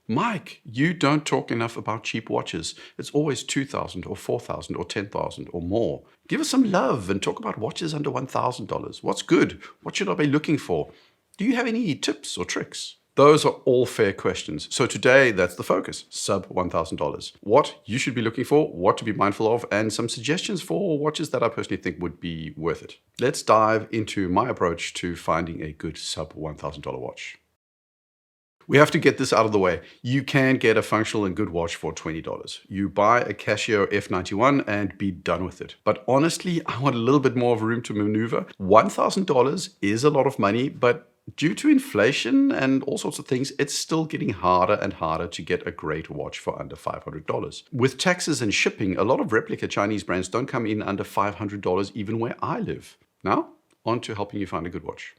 Mike, you don't talk enough about cheap watches. It's always 2,000 or 4,000 or 10,000 or more. Give us some love and talk about watches under $1,000. What's good? What should I be looking for? Do you have any tips or tricks? Those are all fair questions. So today, that's the focus, sub $1,000. What you should be looking for, what to be mindful of, and some suggestions for watches that I personally think would be worth it. Let's dive into my approach to finding a good sub $1,000 watch. We have to get this out of the way. You can get a functional and good watch for $20. You buy a Casio F91 and be done with it. But honestly, I want a little bit more of room to maneuver. $1,000 is a lot of money, but due to inflation and all sorts of things, it's still getting harder and harder to get a great watch for under $500. With taxes and shipping, a lot of replica Chinese brands don't come in under $500 even where I live. Now, on to helping you find a good watch.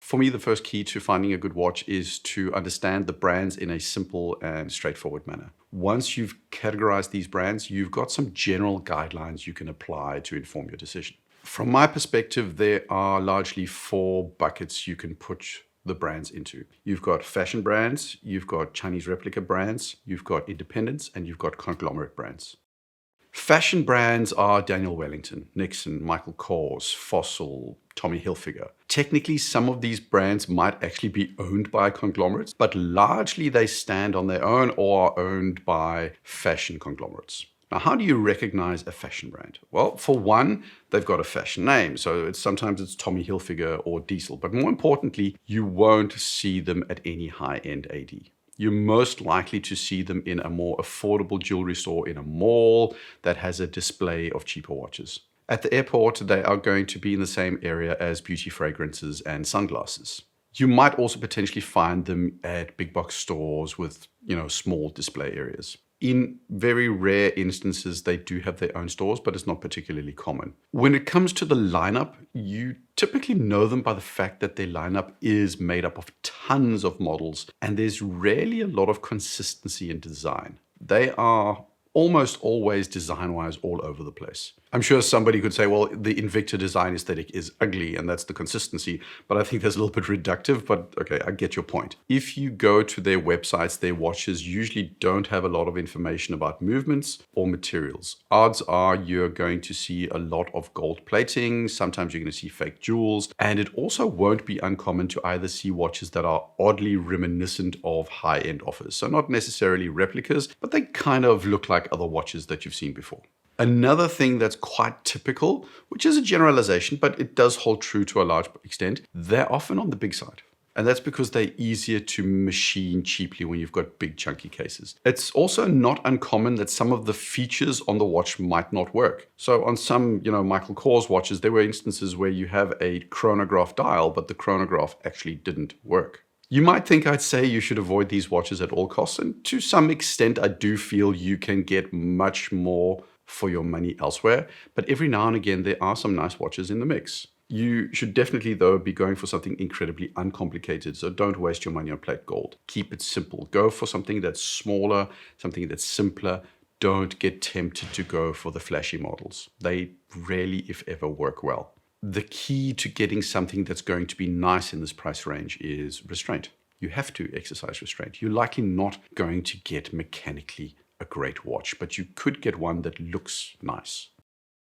For me, the first key to finding a good watch is to understand the brands in a simple and straightforward manner. Once you've categorized these brands, you've got some general guidelines you can apply to inform your decision. From my perspective, there are largely 4 buckets you can put the brands into. You've got fashion brands, you've got Chinese replica brands, you've got independents, and you've got conglomerate brands. Fashion brands are Daniel Wellington, Nixon, Michael Kors, Fossil, Tommy Hilfiger. Technically, some of these brands might actually be owned by conglomerates, but largely they stand on their own or are owned by fashion conglomerates. Now, how do you recognize a fashion brand? Well, for one, they've got a fashion name. So sometimes it's Tommy Hilfiger or Diesel, but more importantly, you won't see them at any high-end AD. You're most likely to see them in a more affordable jewelry store in a mall that has a display of cheaper watches. At the airport, they are going to be in the same area as beauty fragrances and sunglasses. You might also potentially find them at big box stores with, small display areas. In very rare instances, they do have their own stores, but it's not particularly common. When it comes to the lineup, you typically know them by the fact that their lineup is made up of tons of models, and there's rarely a lot of consistency in design. They are almost always design-wise all over the place. I'm sure somebody could say, well, the Invicta design aesthetic is ugly and that's the consistency, but I think that's a little bit reductive, but okay, I get your point. If you go to their websites, their watches usually don't have a lot of information about movements or materials. Odds are you're going to see a lot of gold plating, sometimes you're going to see fake jewels, and it also won't be uncommon to either see watches that are oddly reminiscent of high-end offers. So not necessarily replicas, but they kind of look like other watches that you've seen before. Another thing that's quite typical, which is a generalization, but it does hold true to a large extent, they're often on the big side. And that's because they're easier to machine cheaply when you've got big chunky cases. It's also not uncommon that some of the features on the watch might not work. So on some, Michael Kors watches, there were instances where you have a chronograph dial, but the chronograph actually didn't work. You might think I'd say you should avoid these watches at all costs, and to some extent I do feel you can get much more for your money elsewhere, but every now and again there are some nice watches in the mix. You should definitely, though, be going for something incredibly uncomplicated, so don't waste your money on plate gold. Keep it simple. Go for something that's smaller, something that's simpler. Don't get tempted to go for the flashy models. They rarely, if ever, work well. The key to getting something that's going to be nice in this price range is restraint. You have to exercise restraint. You're likely not going to get mechanically a great watch, but you could get one that looks nice.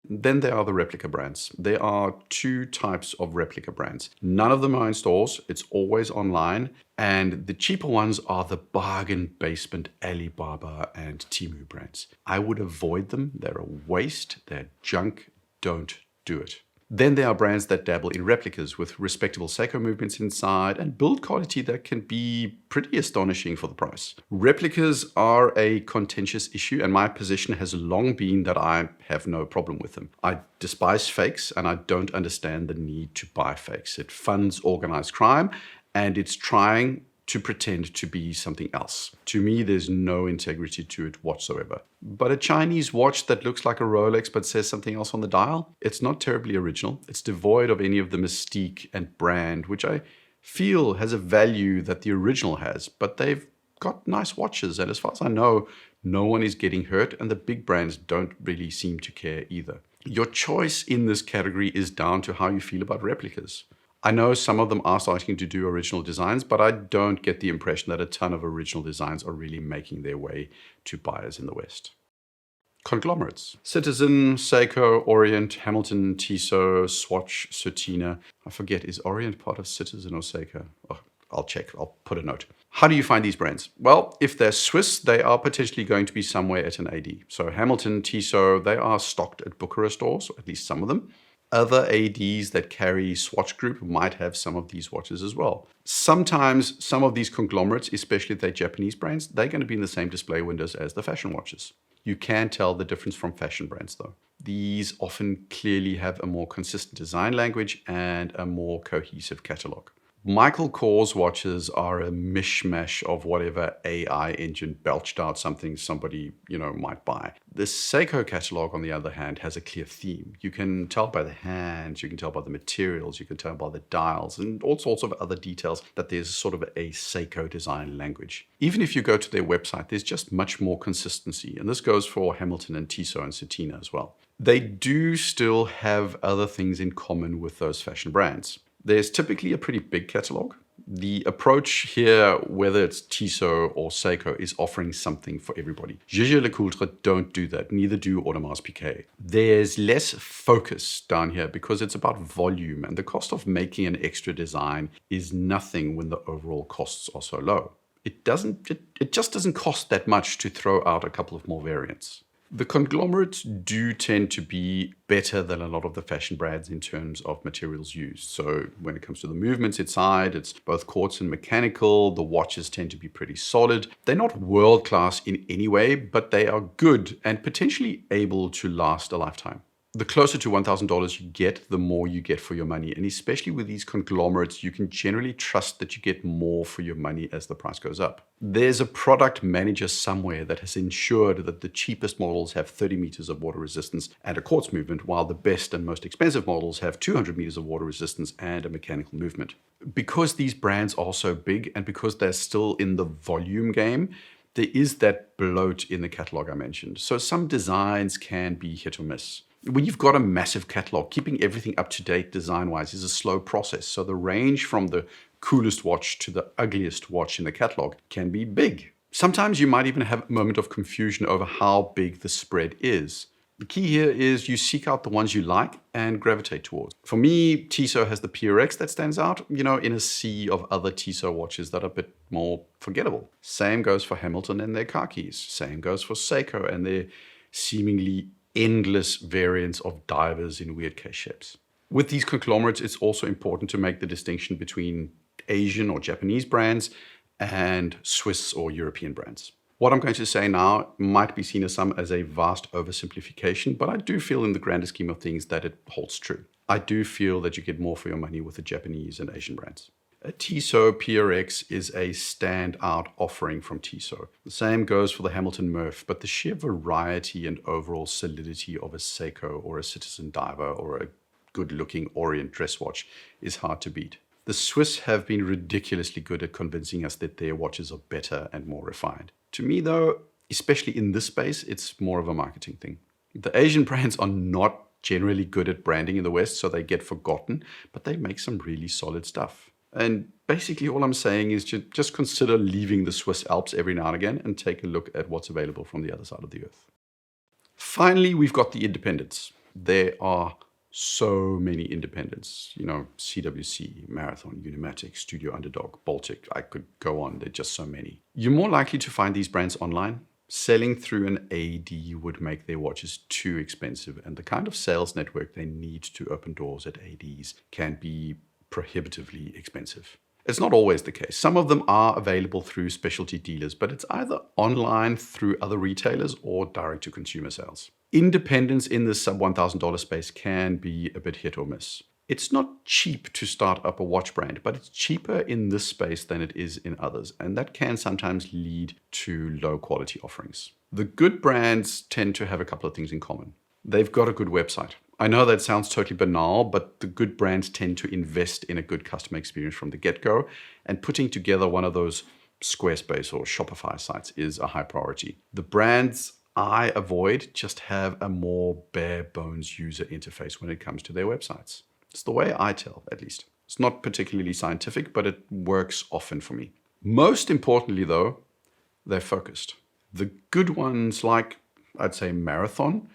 Then there are the replica brands. There are 2 types of replica brands. None of them are in stores. It's always online. And the cheaper ones are the bargain basement Alibaba and Temu brands. I would avoid them. They're a waste. They're junk. Don't do it. Then there are brands that dabble in replicas with respectable Seiko movements inside and build quality that can be pretty astonishing for the price. Replicas are a contentious issue, and my position has long been that I have no problem with them. I despise fakes, and I don't understand the need to buy fakes. It funds organized crime, and it's trying to pretend to be something else. To me, there's no integrity to it whatsoever. But a Chinese watch that looks like a Rolex but says something else on the dial, it's not terribly original. It's devoid of any of the mystique and brand, which I feel has a value that the original has. But they've got nice watches, and as far as I know, no one is getting hurt, and the big brands don't really seem to care either. Your choice in this category is down to how you feel about replicas. I know some of them are starting to do original designs, but I don't get the impression that a ton of original designs are really making their way to buyers in the West. Conglomerates. Citizen, Seiko, Orient, Hamilton, Tissot, Swatch, Certina. I forget, is Orient part of Citizen or Seiko? Oh, I'll check, I'll put a note. How do you find these brands? Well, if they're Swiss, they are potentially going to be somewhere at an AD. So Hamilton, Tissot, they are stocked at Bucherer stores, or at least some of them. Other ADs that carry Swatch Group might have some of these watches as well. Sometimes some of these conglomerates, especially if they're Japanese brands, they're going to be in the same display windows as the fashion watches. You can tell the difference from fashion brands though. These often clearly have a more consistent design language and a more cohesive catalog. Michael Kors watches are a mishmash of whatever AI engine belched out something somebody, might buy. The Seiko catalog, on the other hand, has a clear theme. You can tell by the hands, you can tell by the materials, you can tell by the dials, and all sorts of other details that there's sort of a Seiko design language. Even if you go to their website, there's just much more consistency. And this goes for Hamilton and Tissot and Certina as well. They do still have other things in common with those fashion brands. There's typically a pretty big catalog. The approach here, whether it's Tissot or Seiko, is offering something for everybody. Jaeger-LeCoultre don't do that, neither do Audemars Piguet. There's less focus down here because it's about volume, and the cost of making an extra design is nothing when the overall costs are so low. It just doesn't cost that much to throw out a couple of more variants. The conglomerates do tend to be better than a lot of the fashion brands in terms of materials used. So when it comes to the movements inside, it's both quartz and mechanical. The watches tend to be pretty solid. They're not world-class in any way, but they are good and potentially able to last a lifetime. The closer to $1,000 you get, the more you get for your money. And especially with these conglomerates, you can generally trust that you get more for your money as the price goes up. There's a product manager somewhere that has ensured that the cheapest models have 30 meters of water resistance and a quartz movement, while the best and most expensive models have 200 meters of water resistance and a mechanical movement. Because these brands are so big and because they're still in the volume game, there is that bloat in the catalog I mentioned. So some designs can be hit or miss. When you've got a massive catalog, keeping everything up to date design-wise is a slow process. So the range from the coolest watch to the ugliest watch in the catalog can be big. Sometimes you might even have a moment of confusion over how big the spread is. The key here is you seek out the ones you like and gravitate towards. For me, Tissot has the PRX that stands out, in a sea of other Tissot watches that are a bit more forgettable. Same goes for Hamilton and their car keys. Same goes for Seiko and their seemingly endless variants of divers in weird case shapes. With these conglomerates, it's also important to make the distinction between Asian or Japanese brands and Swiss or European brands. What I'm going to say now might be seen as a vast oversimplification, but I do feel in the grander scheme of things that it holds true. I do feel that you get more for your money with the Japanese and Asian brands. A Tissot PRX is a standout offering from Tissot. The same goes for the Hamilton Murph, but the sheer variety and overall solidity of a Seiko or a Citizen Diver or a good-looking Orient dress watch is hard to beat. The Swiss have been ridiculously good at convincing us that their watches are better and more refined. To me, though, especially in this space, it's more of a marketing thing. The Asian brands are not generally good at branding in the West, so they get forgotten, but they make some really solid stuff. And basically all I'm saying is to just consider leaving the Swiss Alps every now and again and take a look at what's available from the other side of the earth. Finally, we've got the independents. There are so many independents, CWC, Marathon, Unimatic, Studio Underdog, Baltic. I could go on, there are just so many. You're more likely to find these brands online. Selling through an AD would make their watches too expensive, and the kind of sales network they need to open doors at ADs can be prohibitively expensive. It's not always the case. Some of them are available through specialty dealers, but it's either online through other retailers or direct-to-consumer sales. Independents in the sub $1,000 space can be a bit hit or miss. It's not cheap to start up a watch brand, but it's cheaper in this space than it is in others, and that can sometimes lead to low quality offerings. The good brands tend to have a couple of things in common. They've got a good website. I know that sounds totally banal, but the good brands tend to invest in a good customer experience from the get-go, and putting together one of those Squarespace or Shopify sites is a high priority. The brands I avoid just have a more bare bones user interface when it comes to their websites. It's the way I tell, at least. It's not particularly scientific, but it works often for me. Most importantly, though, they're focused. The good ones, like I'd say Marathon,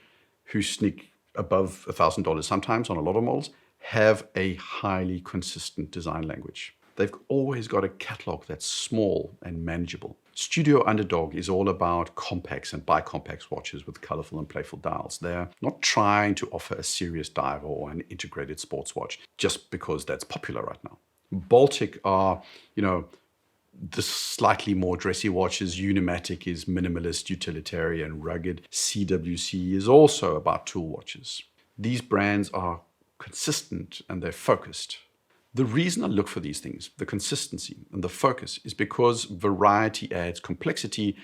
who sneak above $1,000 sometimes on a lot of models, have a highly consistent design language. They've always got a catalog that's small and manageable. Studio Underdog is all about compacts and bicompact watches with colorful and playful dials. They're not trying to offer a serious diver or an integrated sports watch just because that's popular right now. Baltic are, the slightly more dressy watches. Unimatic is minimalist, utilitarian, rugged. CWC is also about tool watches. These brands are consistent and they're focused. The reason I look for these things, the consistency and the focus, is because variety adds complexity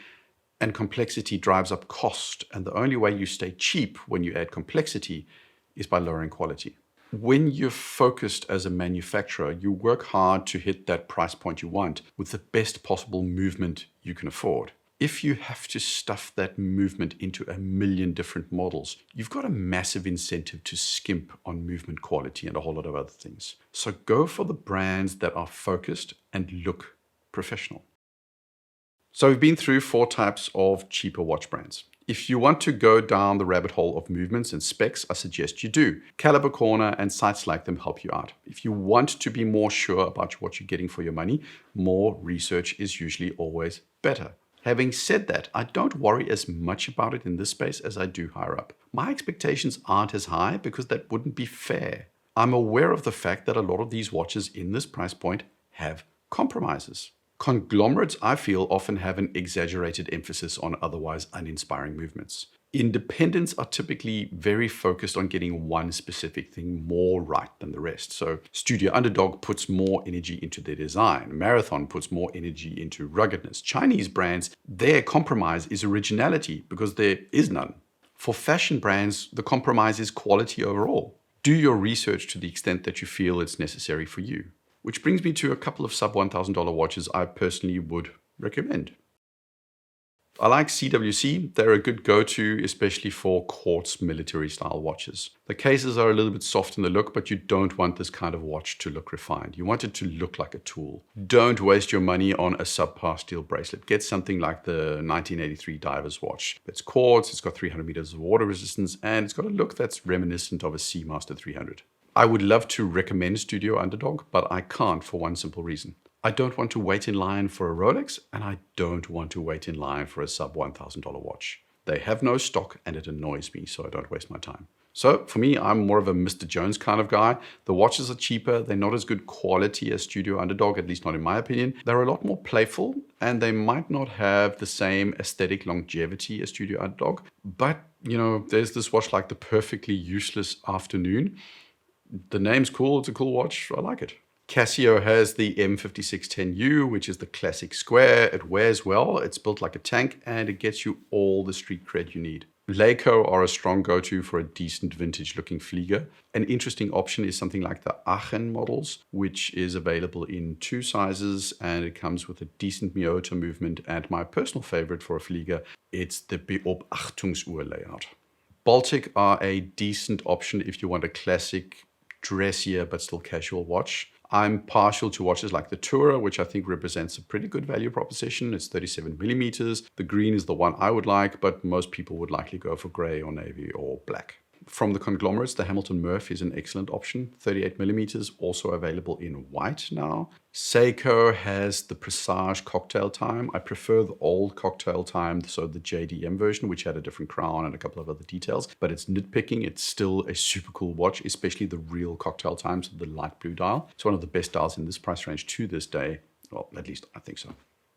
and complexity drives up cost. And the only way you stay cheap when you add complexity is by lowering quality. When you're focused as a manufacturer, you work hard to hit that price point you want with the best possible movement you can afford. If you have to stuff that movement into 1 million different models, you've got a massive incentive to skimp on movement quality and a whole lot of other things. So go for the brands that are focused and look professional. So we've been through 4 types of cheaper watch brands. If you want to go down the rabbit hole of movements and specs, I suggest you do. Caliber Corner and sites like them help you out. If you want to be more sure about what you're getting for your money, more research is usually always better. Having said that, I don't worry as much about it in this space as I do higher up. My expectations aren't as high because that wouldn't be fair. I'm aware of the fact that a lot of these watches in this price point have compromises. Conglomerates, I feel, often have an exaggerated emphasis on otherwise uninspiring movements. Independents are typically very focused on getting one specific thing more right than the rest. So Studio Underdog puts more energy into their design. Marathon puts more energy into ruggedness. Chinese brands, their compromise is originality because there is none. For fashion brands, the compromise is quality overall. Do your research to the extent that you feel it's necessary for you. Which brings me to a couple of sub $1,000 watches I personally would recommend. I like CWC. They're a good go-to, especially for quartz military style watches. The cases are a little bit soft in the look, but you don't want this kind of watch to look refined. You want it to look like a tool. Don't waste your money on a subpar steel bracelet. Get something like the 1983 Diver's watch. It's quartz, it's got 300 meters of water resistance, and it's got a look that's reminiscent of a Seamaster 300. I would love to recommend Studio Underdog, but I can't for one simple reason. I don't want to wait in line for a Rolex, and I don't want to wait in line for a sub $1,000 watch. They have no stock, and it annoys me, so I don't waste my time. So for me, I'm more of a Mr. Jones kind of guy. The watches are cheaper. They're not as good quality as Studio Underdog, at least not in my opinion. They're a lot more playful, and they might not have the same aesthetic longevity as Studio Underdog. But, there's this watch like the Perfectly Useless Afternoon. The name's cool. It's a cool watch. I like it. Casio has the M5610U, which is the classic square. It wears well, it's built like a tank, and it gets you all the street cred you need. Leica are a strong go-to for a decent vintage-looking Flieger. An interesting option is something like the Aachen models, which is available in 2 sizes, and it comes with a decent Miyota movement, and my personal favorite for a Flieger, it's the Beobachtungsuhr layout. Baltic are a decent option if you want a classic, dressier but still casual watch. I'm partial to watches like the Tourer, which I think represents a pretty good value proposition. It's 37 millimeters. The green is the one I would like, but most people would likely go for gray or navy or black. From the conglomerates, the Hamilton Murph is an excellent option. 38 millimeters, also available in white now. Seiko has the Presage Cocktail Time. I prefer the old Cocktail Time, so the JDM version, which had a different crown and a couple of other details. But it's nitpicking. It's still a super cool watch, especially the real Cocktail Times, the light blue dial. It's one of the best dials in this price range to this day. Well, at least I think so.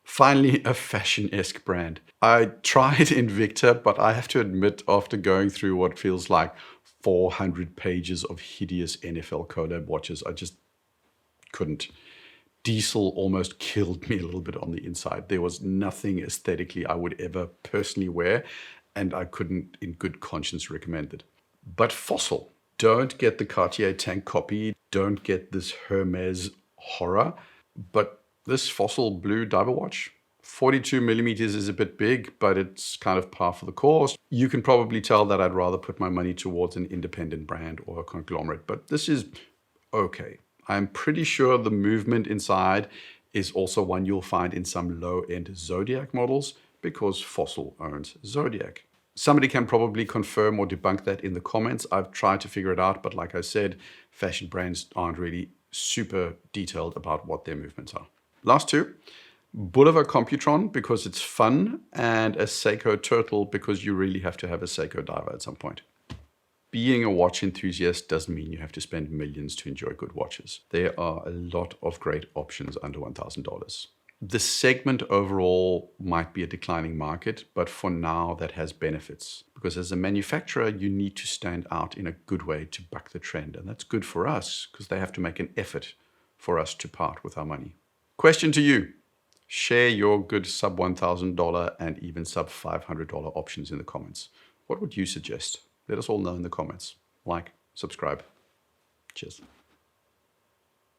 Finally, a fashion-esque brand. I tried Invicta, but I have to admit, after going through what feels like 400 pages of hideous NFL collab watches, I just couldn't. Diesel almost killed me a little bit on the inside. There was nothing aesthetically I would ever personally wear, and I couldn't in good conscience recommend it. But Fossil, don't get the Cartier tank copy, don't get this Hermes horror, but this Fossil blue diver watch, 42 millimeters is a bit big, but it's kind of par for the course. You can probably tell that I'd rather put my money towards an independent brand or a conglomerate, but this is okay. I'm pretty sure the movement inside is also one you'll find in some low-end Zodiac models because Fossil owns Zodiac. Somebody can probably confirm or debunk that in the comments. I've tried to figure it out, but like I said, fashion brands aren't really super detailed about what their movements are. Last two, Bulova Computron because it's fun, and a Seiko Turtle because you really have to have a Seiko diver at some point. Being a watch enthusiast doesn't mean you have to spend millions to enjoy good watches. There are a lot of great options under $1,000. The segment overall might be a declining market, but for now that has benefits. Because as a manufacturer, you need to stand out in a good way to buck the trend. And that's good for us because they have to make an effort for us to part with our money. Question to you. Share your good sub $1,000 and even sub $500 options in the comments. What would you suggest? Let us all know in the comments. Like, subscribe. Cheers.